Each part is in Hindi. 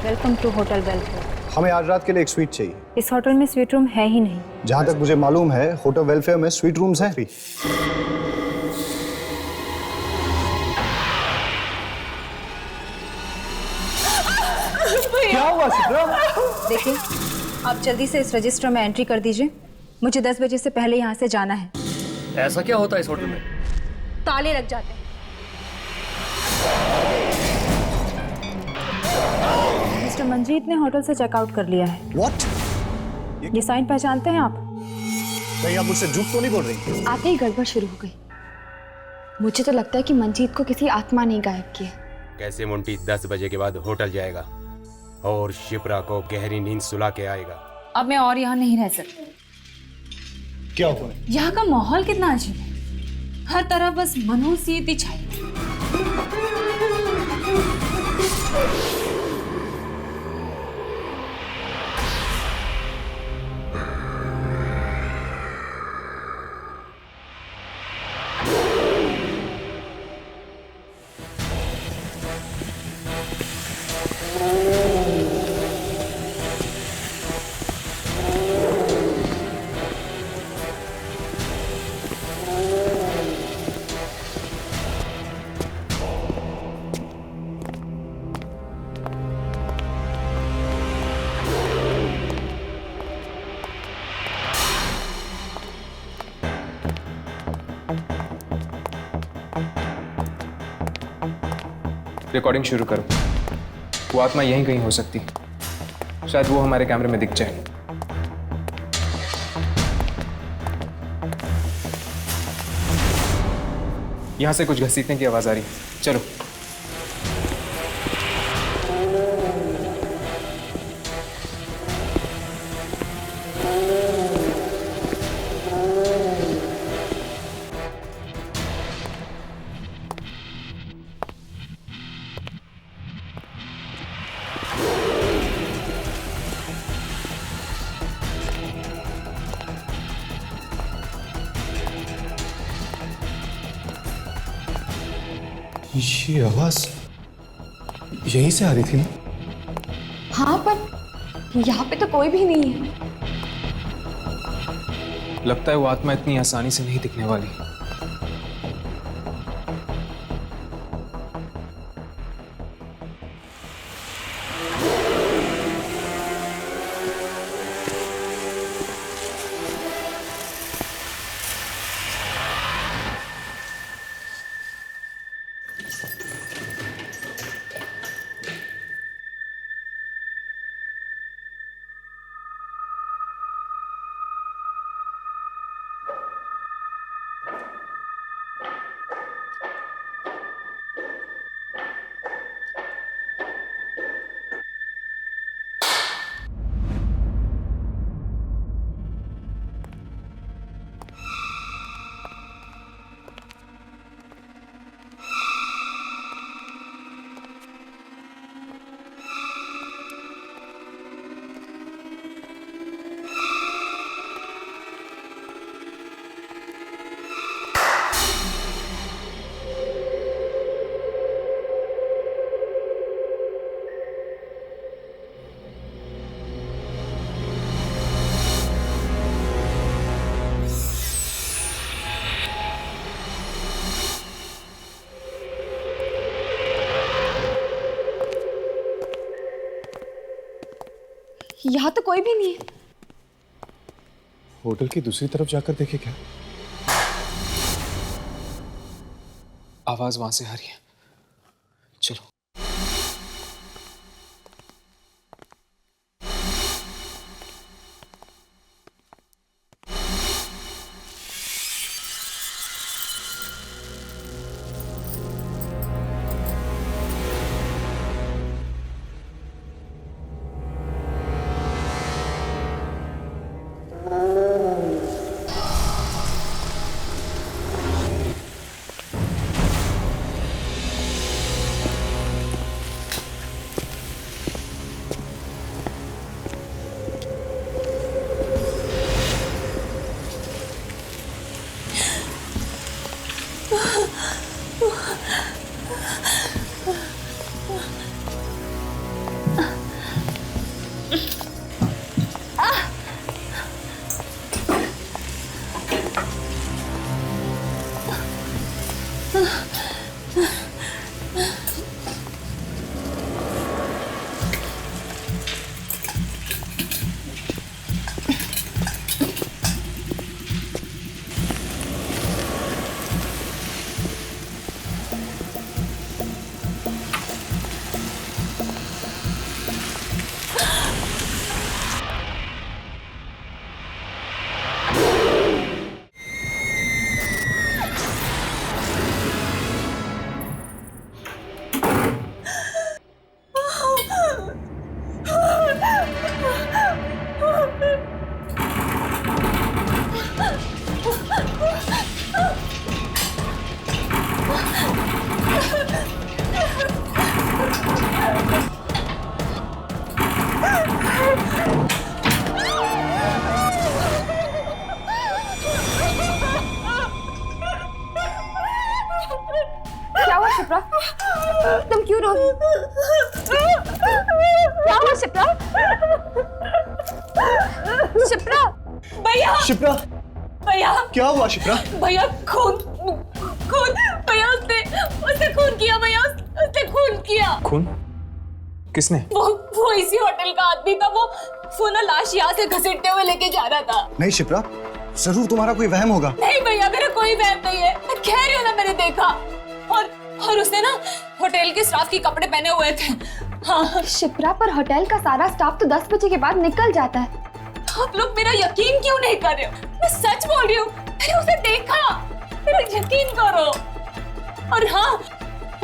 Welcome to hotel welfare. हमें आज रात के लिए एक स्वीट चाहिए। इस होटल में स्वीट रूम है ही नहीं। जहाँ तक मुझे मालूम है होटल वेलफेयर में स्वीट रूम्स हैं। क्या हुआ सिद्रा? देखिए, आप जल्दी से इस रजिस्टर में एंट्री कर दीजिए। मुझे 10 बजे से पहले यहाँ से जाना है। ऐसा क्या होता है इस होटल में? ताले लग जाते हैं। मिस्टर मंजीत ने होटल से चेकआउट कर लिया है। What? ये साइन पहचानते हैं आप? कहीं आप मुझसे झूठ तो नहीं बोल रही? आते ही गड़बड़ शुरू हो गई। मुझे तो लगता है कि मंजीत को किसी आत्मा ने गायब किया। कैसे मुंटी 10 बजे के बाद होटल जाएगा और शिप्रा को गहरी नींद सुला के आएगा। अब मैं और यहाँ नहीं रह सकती। क्या हुआ? यहाँ का माहौल कितना अजीब है। हर तरफ बस मनहूसियत ही छाई है। रिकॉर्डिंग शुरू करो। वो आत्मा यहीं कहीं हो सकती, शायद वो हमारे कैमरे में दिख जाए। यहां से कुछ घसीटने की आवाज आ रही है। चलो। ये आवाज यहीं से आ रही थी ना? हाँ, पर यहाँ पे तो कोई भी नहीं है। लगता है वो आत्मा इतनी आसानी से नहीं दिखने वाली। यहाँ तो कोई भी नहीं है। होटल की दूसरी तरफ जाकर देखे क्या? आवाज वहां से आ रही है। चलो। क्या हुआ शिप्रा? तुम क्यों रो रही? क्या हुआ शिप्रा? शिप्रा! भैया शिप्रा, भैया क्या हुआ शिप्रा? भैया खून खून भैया उसने खून किया भैया उसने खून किया। खून? किसने? वो इसी होटल का आदमी था। वो ना लाश यहाँ से घसीटते हुए लेके जा रहा था। नहीं शिप्रा, जरूर तुम्हारा कोई वहम होगा। नहीं भैया मेरा कोई वहम नहीं है, मैं कह रही हूँ ना मैंने देखा। और उसने ना होटल के स्टाफ के कपड़े पहने हुए थे। हाँ शिप्रा, पर होटल का सारा स्टाफ तो 10 बजे के बाद निकल जाता है। आप लोग मेरा यकीन क्यों नहीं कर रहे हो? मैं सच बोल रही हूँ, मैंने उसे देखा, मेरा यकीन करो। और हाँ,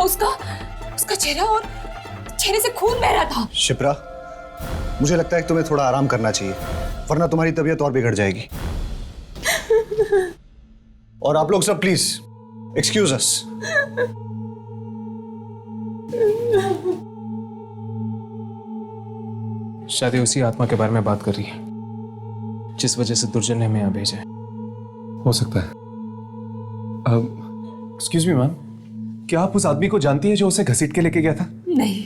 उसका चेहरा और चेहरे से खून बह रहा था। शिप्रा, मुझे लगता है कि तुम्हें थोड़ा आराम करना चाहिए, वरना तुम्हारी तबीयत और बिगड़ जाएगी। और आप लोग सब प्लीज एक्सक्यूज अस। शायद ये उसी आत्मा के बारे में बात कर रही है जिस वजह से दुर्जन ने हमें यहाँ भेजा है। हो सकता है। एक्सक्यूज मी मैम, क्या आप उस आदमी को जानती है जो उसे घसीट के लेके गया था? नहीं।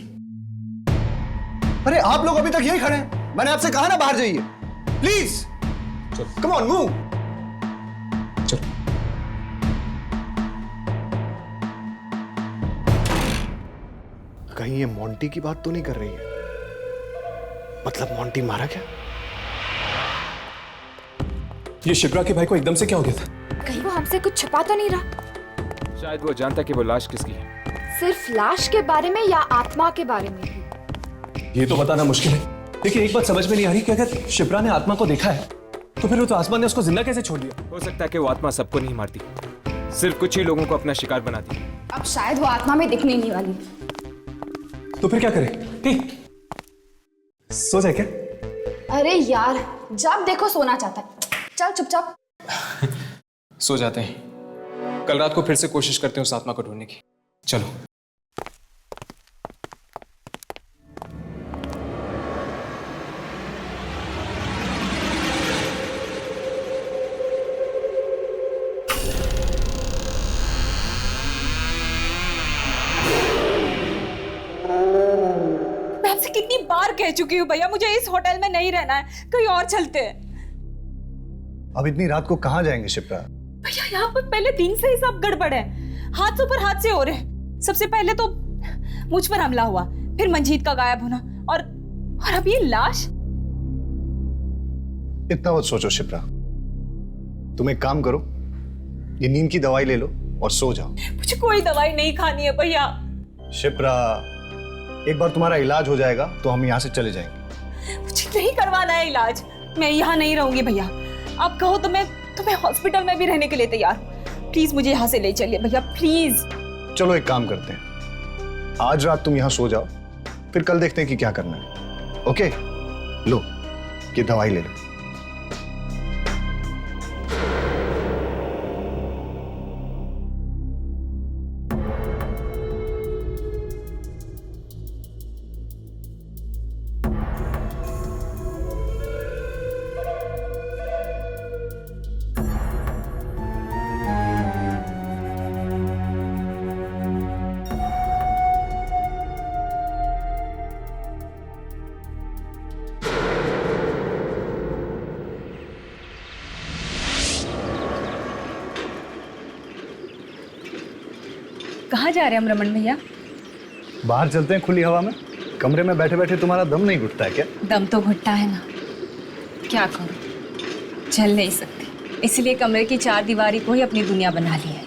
अरे आप लोग अभी तक यही खड़े हैं, मैंने आपसे कहा ना बाहर जाइए प्लीज। Come on move. चलो। कहीं ये मोंटी की बात तो नहीं कर रही है? मतलब मोंटी मारा क्या? ये शिप्रा के भाई को एकदम से क्या हो गया था? कहीं वो हमसे कुछ छुपा तो नहीं रहा? शायद वो जानता कि वो लाश किसकी है। सिर्फ लाश के बारे में या आत्मा के बारे में भी? ये तो बताना मुश्किल है, लेकिन एक बात समझ में नहीं आ रही कि अगर शिप्रा ने आत्मा को देखा है तो फिर वो तो आसमान ने उसको जिंदा कैसे छोड़ दिया? हो सकता है कि वो आत्मा सबको नहीं मारती, सिर्फ कुछ ही लोगों को अपना शिकार बनाती। अब शायद वो आत्मा में दिखने नहीं वाली। तो फिर क्या करें? सो जाए क्या? अरे यार, जब देखो सोना चाहता है। चल चुपचाप। सो जाते हैं, कल रात को फिर से कोशिश करते हैं उस आत्मा को ढूंढने की। चलो। मैं आपसे कितनी बार कह चुकी हूँ भैया, मुझे इस होटल में नहीं रहना है, कहीं और चलते हैं। अब इतनी रात को कहाँ जाएंगे शिप्रा? भैया यहाँ पर पहले दिन से ही सब गड़बड़ है, हादसों पर हादसे हो रहे हैं। सबसे पहले तो मुझ पर हमला हुआ, फिर मंजीत का गायब होना, और अब ये लाश। इतना मत सोचो शिप्रा, तुम एक काम करो, ये नींद की दवाई ले लो और सो जाओ। मुझे कोई दवाई नहीं खानी है भैया। शिप्रा, एक बार तुम्हारा इलाज हो जाएगा तो हम यहाँ से चले जाएंगे। मुझे नहीं करवाना है इलाज, मैं यहाँ नहीं रहूंगी भैया। आप कहो तो मैं हॉस्पिटल में भी रहने के लिए तैयार हूँ। प्लीज मुझे यहाँ से ले चलिए भैया, प्लीज। चलो एक काम करते हैं, आज रात तुम यहाँ सो जाओ, फिर कल देखते हैं कि क्या करना है। ओके, लो ये दवाई ले लो। कहाँ जा रहे हैं हम रमन भैया? बाहर चलते हैं खुली हवा में। कमरे में बैठे बैठे तुम्हारा दम नहीं घुटता है क्या? दम तो घुटता है ना, क्या करूं, चल नहीं सकती, इसलिए कमरे की चार दीवारी को ही अपनी दुनिया बना ली है।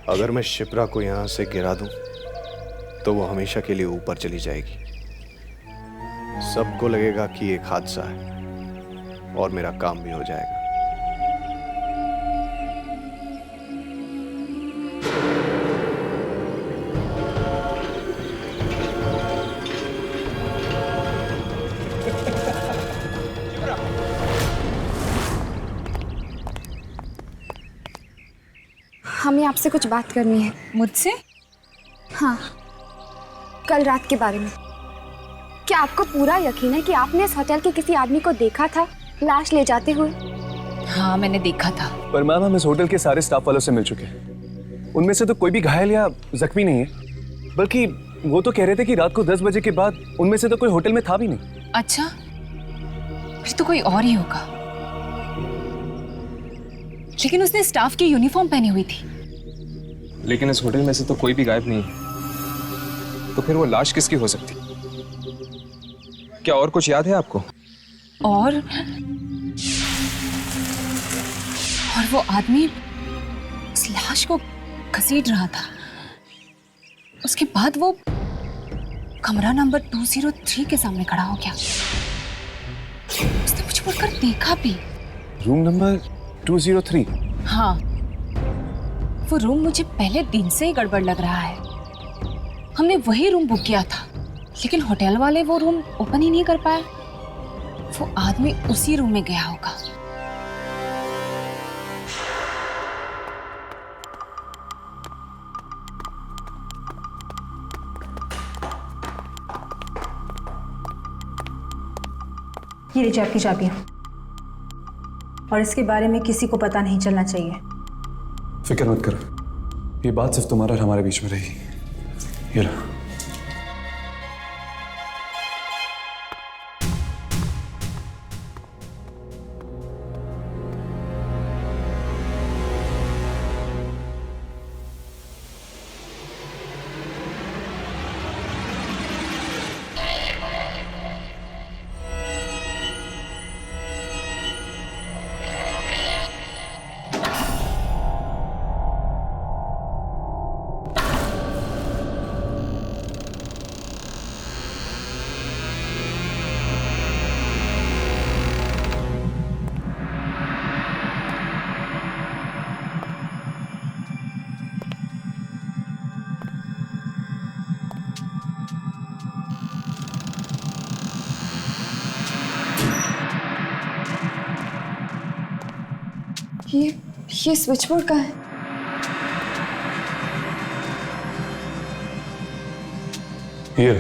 अगर मैं शिप्रा को यहां से गिरा दूं तो वो हमेशा के लिए ऊपर चली जाएगी। सबको लगेगा कि एक हादसा है और मेरा काम भी हो जाएगा। हमें आपसे कुछ बात करनी है। मुझसे? हाँ, कल रात के बारे में। क्या आपको पूरा यकीन है कि आपने इस होटल के किसी आदमी को देखा था लाश ले जाते हुए? हाँ, मैंने देखा था। पर मैम, हम इस होटल के सारे स्टाफ वालों से मिल चुके हैं। उनमें से तो कोई भी घायल या जख्मी नहीं है, बल्कि वो तो कह रहे थे कि रात को 10 बजे के बाद उनमें से तो कोई होटल में था भी नहीं। अच्छा, फिर तो कोई और ही होगा। लेकिन उसने स्टाफ की यूनिफॉर्म पहनी हुई थी। लेकिन इस होटल में से तो कोई भी गायब नहीं है, तो फिर वो लाश किसकी हो सकती? क्या और कुछ याद है आपको? और वो आदमी उस लाश को घसीट रहा था। उसके बाद वो कमरा नंबर 203 के सामने खड़ा हो गया। उसने मुझे मुड़कर देखा भी। Room number 203? हाँ, वो रूम मुझे पहले दिन से ही गड़बड़ लग रहा है। हमने वही रूम बुक किया था, लेकिन होटल वाले वो रूम ओपन ही नहीं कर पाए। वो आदमी उसी रूम में गया होगा। ये लीजिए आपकी चाबियां, और इसके बारे में किसी को पता नहीं चलना चाहिए। फिक्र मत करो, ये बात सिर्फ तुम्हारा और हमारे बीच में रहेगी। ये लो। ये स्विच बोर्ड का है। ये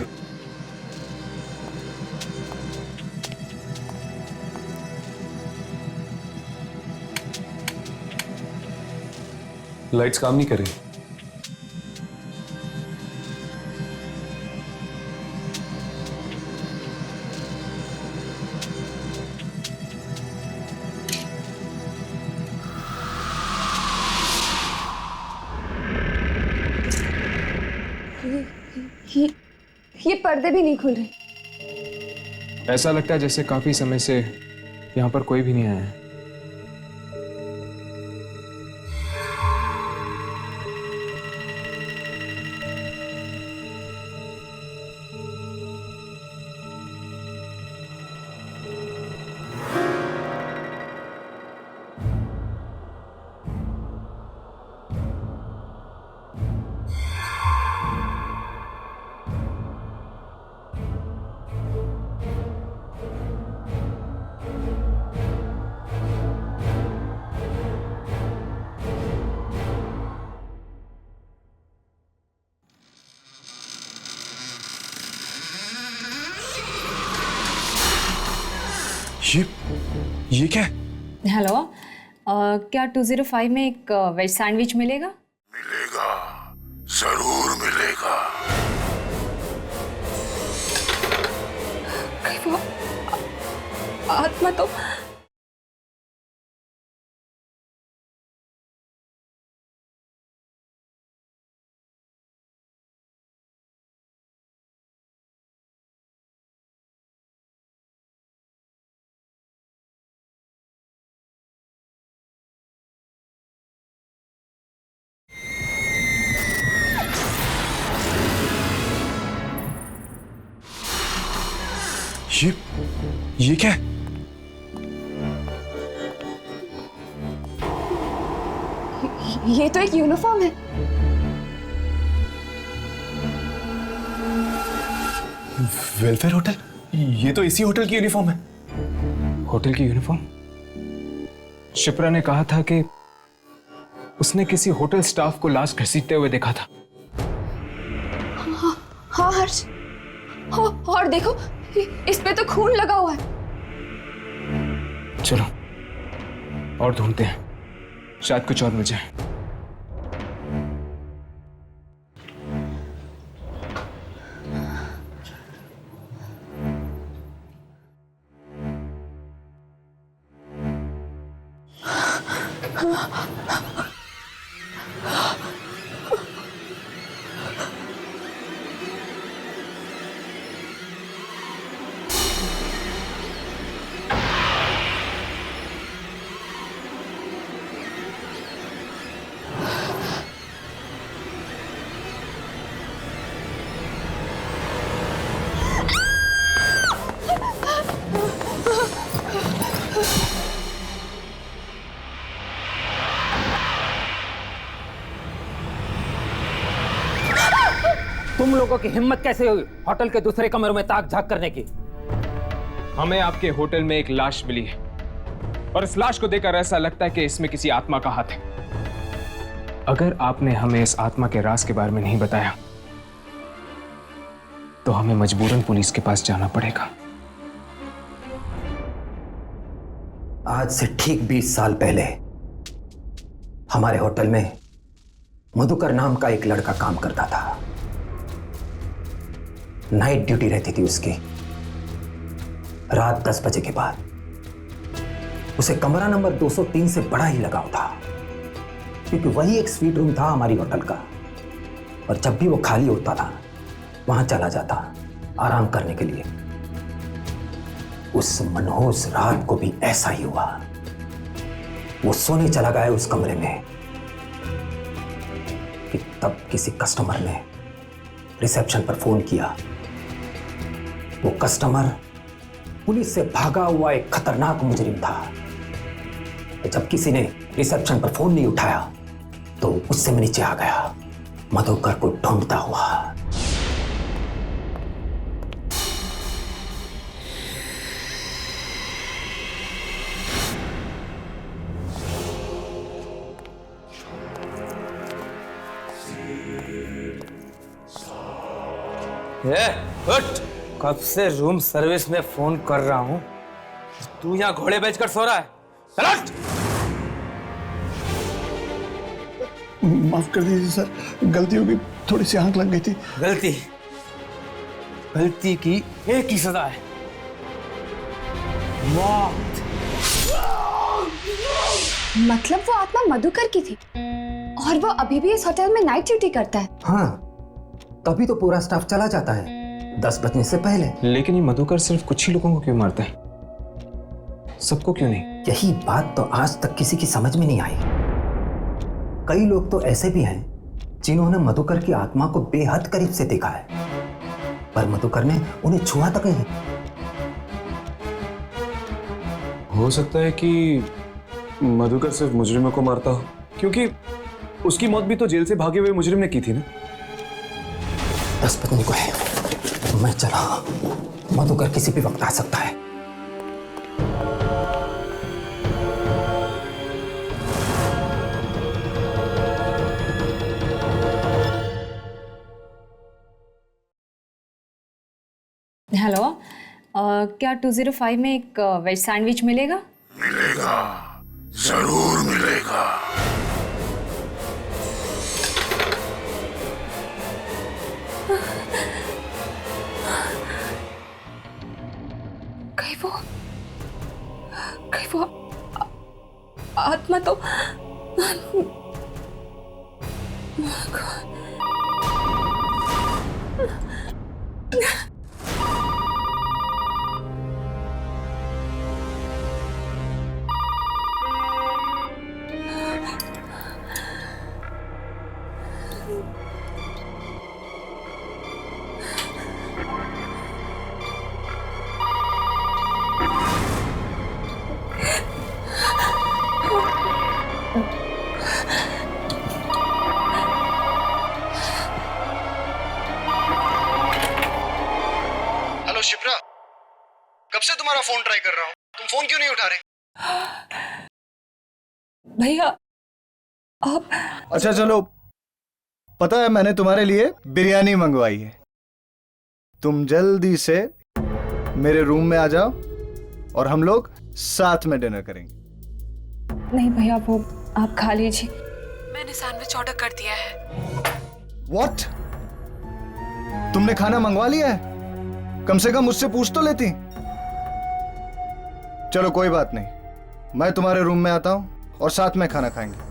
लाइट्स काम नहीं कर रही। ये पर्दे भी नहीं खुल रहे। ऐसा लगता है जैसे काफी समय से यहाँ पर कोई भी नहीं आया है। ये क्या है? हेलो, क्या 205 में एक वेज सैंडविच मिलेगा? मिलेगा, जरूर मिलेगा। वो आत्मा तो ये क्या है? ये तो एक यूनिफॉर्म है। Welfare hotel? ये तो इसी होटल की यूनिफॉर्म है। होटल की यूनिफॉर्म? शिप्रा ने कहा था कि उसने किसी होटल स्टाफ को लाश घसीटते हुए देखा था। हाँ हर्ष, और देखो इस पे तो खून लगा हुआ है। चलो और ढूंढते हैं, शायद कुछ और मिल जाए। तुम लोगों की हिम्मत कैसे हुई होटल के दूसरे कमरे में ताक झांक करने की? हमें आपके होटल में एक लाश मिली है और इस लाश को देखकर ऐसा लगता है कि इसमें किसी आत्मा का हाथ है। अगर आपने हमें इस आत्मा के राज के बारे में नहीं बताया तो हमें मजबूरन पुलिस के पास जाना पड़ेगा। आज से ठीक 20 साल पहले हमारे होटल में मधुकर नाम का एक लड़का काम करता था। नाइट ड्यूटी रहती थी उसकी। रात 10 बजे के बाद उसे कमरा नंबर 203 से बड़ा ही लगाव था, क्योंकि वही एक स्वीट रूम था हमारी होटल का। और जब भी वो खाली होता था वहां चला जाता आराम करने के लिए। उस मनहूस रात को भी ऐसा ही हुआ। वो सोने चला गया उस कमरे में कि तब किसी कस्टमर ने रिसेप्शन पर फोन किया। वो कस्टमर पुलिस से भागा हुआ एक खतरनाक मुजरिम था। जब किसी ने रिसेप्शन पर फोन नहीं उठाया तो उससे मैं नीचे आ गया, मधुकर को ढूंढता हुआ। उठ! कब से रूम सर्विस में फोन कर रहा हूँ, तू यहाँ घोड़े बेचकर सो रहा है? चल उठ! माफ कर दीजिए सर, गलती हो गई, थोड़ी सी आंख लग गई थी। गलती की एक ही सजा है, मौत। मतलब वो आत्मा मधुकर की थी और वो अभी भी इस होटल में नाइट ड्यूटी करता है। हाँ, तभी तो पूरा स्टाफ चला जाता है 10 बजने से पहले। लेकिन ये मधुकर सिर्फ कुछ ही लोगों को क्यों मारता है, सबको क्यों नहीं? यही बात तो आज तक किसी की समझ में नहीं आई। कई लोग तो ऐसे भी हैं जिन्होंने मधुकर की आत्मा को बेहद करीब से देखा है, पर मधुकर ने उन्हें छुआ तक नहीं। हो सकता है कि मधुकर सिर्फ मुजरिमों को मारता हो, क्योंकि उसकी मौत भी तो जेल से भागे हुए मुजरिम ने की थी ना। 10 बजने को है, मैं चला। मधुकर किसी भी वक्त आ सकता है। हेलो, क्या 205 में एक वेज सैंडविच मिलेगा? मिलेगा, जरूर मिलेगा। कहीं वो आत्मा तो फोन ट्राई कर रहा हूँ, तुम फोन क्यों नहीं उठा रहे? भैया आप अच्छा चलो, पता है मैंने तुम्हारे लिए बिरयानी मंगवाई है। तुम जल्दी से मेरे रूम में आ जाओ और हम लोग साथ में डिनर करेंगे। नहीं भैया, वो आप खा लीजिए। मैंने सैंडविच ऑर्डर कर दिया है। What? तुमने खाना मंगवा लिया है? कम से कम मुझसे पूछ तो लेती। चलो कोई बात नहीं, मैं तुम्हारे रूम में आता हूं और साथ में खाना खाएंगे।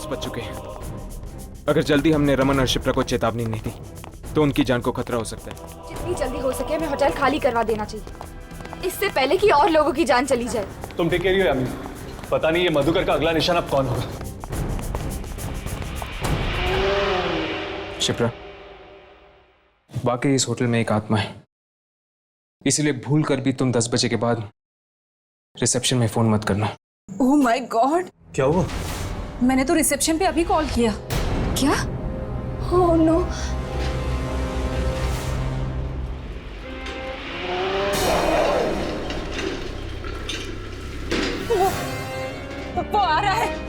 बच चुके हैं। अगर जल्दी हमने रमन और शिप्रा को चेतावनी नहीं दी तो उनकी जान को खतरा हो सकता है। जितनी जल्दी हो सके हमें होटल खाली करवा देना चाहिए, इससे पहले कि और लोगों की जान चली जाए। तुम टेक केयर यामिनी, पता नहीं ये मधुकर का अगला निशान अब कौन होगा। शिप्रा, वाकई इस होटल में एक आत्मा है, इसलिए भूल कर भी तुम 10 बजे के बाद रिसेप्शन में फोन मत करना। ओह माय गॉड, क्या हुआ? मैंने तो रिसेप्शन पे अभी कॉल किया। क्या? Oh no. वो आ रहा है।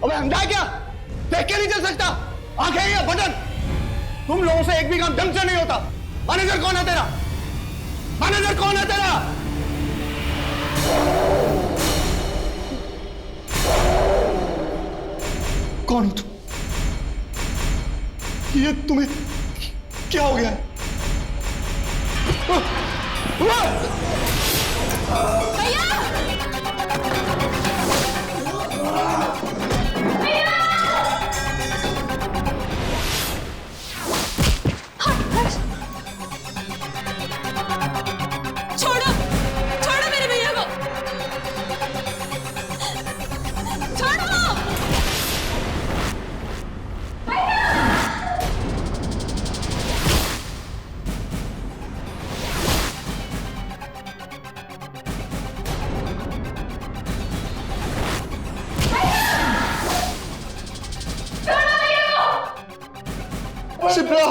अबे अंधा क्या? देख के नहीं चल सकता? आंखें या बटन? तुम लोगों से एक भी काम ढंग से नहीं होता। मैनेजर कौन है तेरा? मैनेजर कौन है तेरा? कौन हो तुम? ये तुम्हें क्या हो गया है? छोड़ो, छोड़ो मेरे भैया को, छोड़ो। शिप्रा!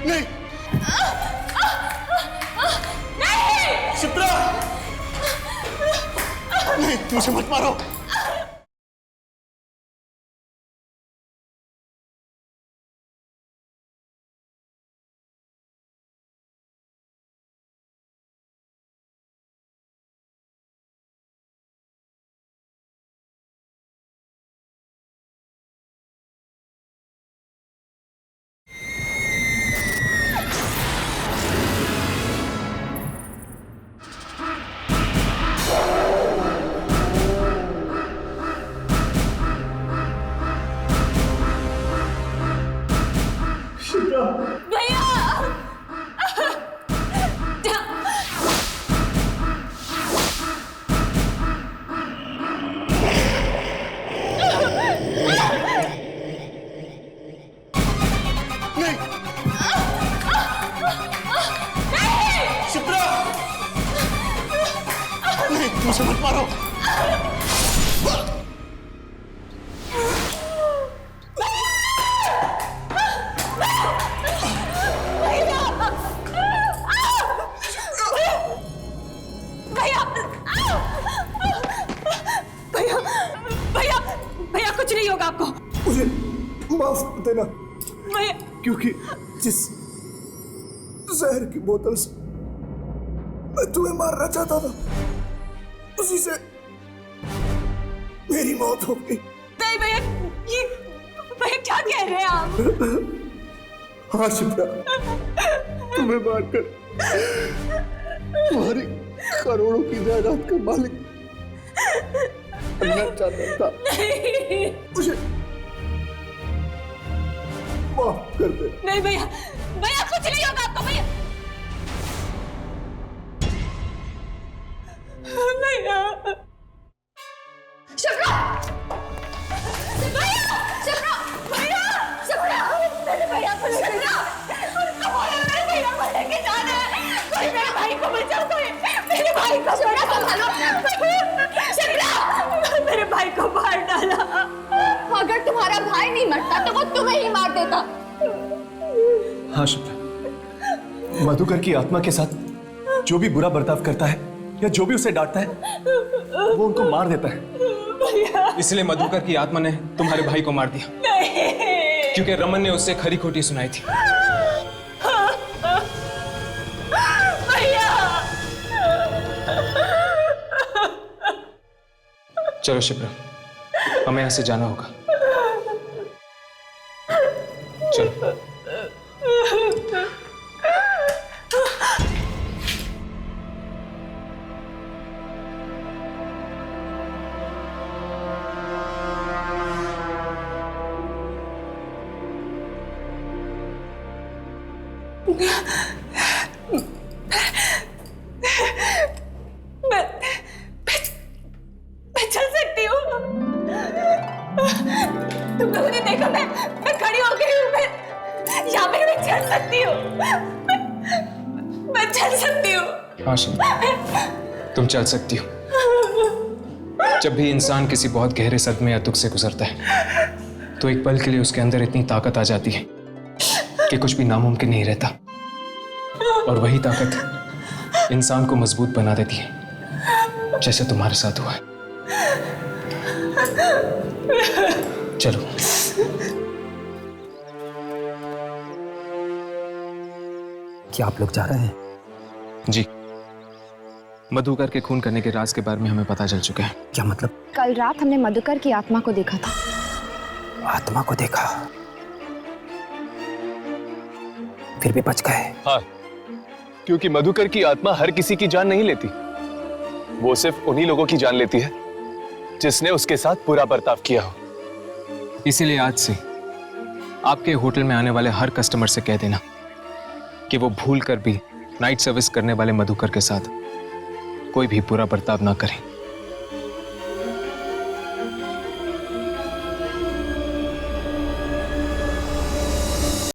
नहीं! शिप्रा! नहीं, मुझे मत मारो। होगा आपको। मुझे माफ कर देना, भैया क्योंकि जिस जहर की बोतल से मैं तुम्हें मारना चाहता था उसी से मेरी मौत हो गई। नहीं भैया, ये भैया क्या कह रहे हैं आप? हाँ शिप्रा, तुम्हें मारकर तुम्हारी करोड़ों की जायदाद का मालिक बनना चाहता था। मुझे माफ कर दे। नहीं भैया, भैया कुछ नहीं होगा आपको भैया। भैया शिप्रा, भैया शिप्रा, भैया शिप्रा, मेरे भैया को लेके जा। मेरे भैया को लेके जाना है। कोई मेरे भाई को बचाओ, कोई मेरे भाई को संभालो। शिप्रा, मेरे भाई को मार डाला। अगर तुम्हारा भाई नहीं मरता तो वो तुम्हें ही मार देता। हाँ शिप्रा, मधुकर की आत्मा के साथ जो भी बुरा बर्ताव करता है या जो भी उसे डांटता है वो उनको मार देता है। इसलिए मधुकर की आत्मा ने तुम्हारे भाई को मार दिया। नहीं, क्योंकि रमन ने उससे खरी खोटी सुनाई थी। भैया चलो शिप्रा, हमें यहाँ से जाना होगा। चलो। मैं चल सकती हूँ। तुम लोगों ने देखा, मैं खड़ी हो गई हूँ। मैं यहाँ पे मैं चल सकती हूँ। मैं चल सकती हूँ। हाँ शिप्रा, तुम चल सकती हो। जब भी इंसान किसी बहुत गहरे सदमे या दुख से गुजरता है तो एक पल के लिए उसके अंदर इतनी ताकत आ जाती है कि कुछ भी नामुमकिन नहीं रहता। और वही ताकत इंसान को मजबूत बना देती है, जैसे तुम्हारे साथ हुआ है। चलो। क्या आप लोग जा रहे हैं? जी, मधुकर के खून करने के राज के बारे में हमें पता चल चुका है। क्या मतलब? कल रात हमने मधुकर की आत्मा को देखा था। आत्मा को देखा? फिर भी बच गए? हाँ, क्योंकि मधुकर की आत्मा हर किसी की जान नहीं लेती। वो सिर्फ उन्हीं लोगों की जान लेती है जिसने उसके साथ बुरा बर्ताव किया हो। इसीलिए आज से आपके होटल में आने वाले हर कस्टमर से कह देना कि वो भूल कर भी नाइट सर्विस करने वाले मधुकर के साथ कोई भी बुरा बर्ताव ना करें।